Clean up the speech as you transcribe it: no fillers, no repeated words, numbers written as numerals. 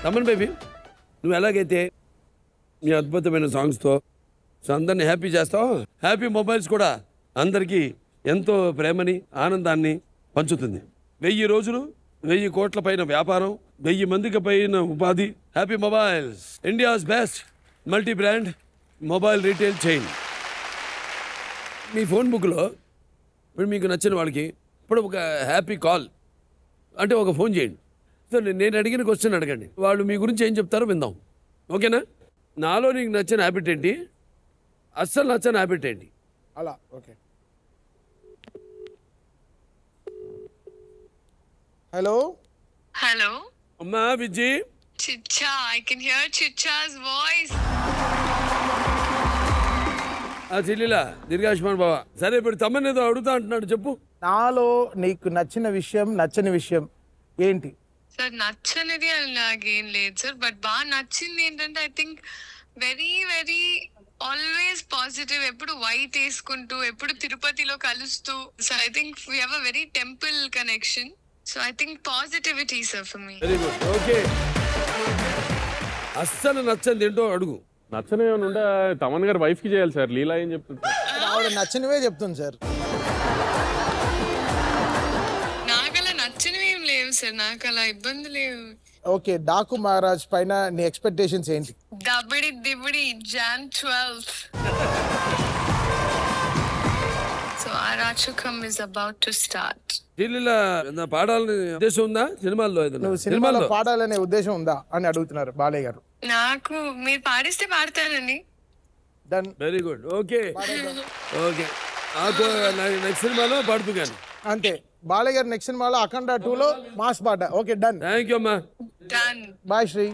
Thaman baby నువ్వు ఎలాగైతే మీ అద్భుతమైన సాంగ్స్తో సో అందరినీ హ్యాపీ చేస్తావు, హ్యాపీ మొబైల్స్ కూడా అందరికీ ఎంతో ప్రేమని ఆనందాన్ని పంచుతుంది. 1000 రోజులు 1000 కోట్ల పైన వ్యాపారం, 1000 మందికి పైన ఉపాధి. Happy mobiles, India's best multi brand mobile retail chain. మీ ఫోన్ బుక్లో ఇప్పుడు మీకు నచ్చిన వాళ్ళకి ఇప్పుడు ఒక హ్యాపీ కాల్ అంటే ఒక ఫోన్ చేయండి. సో నేను అడిగిన క్వశ్చన్ అడగండి, వాళ్ళు మీ గురించి ఏం చెప్తారో విందాం. ఓకేనా? నాలో నీకు నచ్చిన హ్యాబిట్ ఏంటి, అస్సలు నచ్చని హ్యాబిట్ ఏంటి అలా. ఓకే. Hello Hello? అమ్మా Vijji. Chicha, I can hear Chicha's voice. చెల్లిలా దీర్ఘాయుష్మాన్ బాబా. సరే ఇప్పుడు తమ్మని ఏదో అడుగుతా అంటున్నాడు, చెప్పు. నాలో నీకు నచ్చిన విషయం నచ్చని విషయం ఏంటి? సార్ నచ్చనిది అలాగేం లేదు సార్, బట్ బాగా నచ్చింది ఏంటంటే I think very very always positive, ఎప్పుడు వైట్ వేసుకుంటూ ఎప్పుడు తిరుపతిలో కలుస్తూ. So I think we have a very temple connection. So I think positivity sir for me. Very good. Okay, అస్సలు నచ్చంది ఏంటో అడుగు. నచ్చనే ఏమైనా ఉంటే తమన్ గారు వైఫ్ కి చేయాలి సార్. లీలా ఏం చెప్తుంది? ఆవిడ నచ్చినవే చెప్తుంది సార్. నాకు అలా నచ్చినవి ఏం లేవు సార్, నాకు అలా ఇబ్బంది లేవు. ఓకే, డాకు మహారాజ్ పైన నీ ఎక్స్పెక్టేషన్స్ ఏంటి? దబిడి Dibidi Jan 12th. So our Rachukam is about to start. చెల్లిలా పాడాలని ఉద్దేశం ఉందా సినిమాల్లో? నువ్వు సినిమాలో పాడాలనే ఉద్దేశం ఉందా అని అడుగుతున్నారు బాలయ్య గారు. నాకు మీరు పాడిస్తే పాడతానండి. Done. Very good. Okay okay, next సినిమాలో పాడుతూ కానీ అంతే. బాలయ్య గారు నెక్స్ట్ సినిమాలో అఖండ 2లో మాస్ పాట. Okay done. థ్యాంక్ యూ అమ్మా. Done. బాయ్ శ్రీ.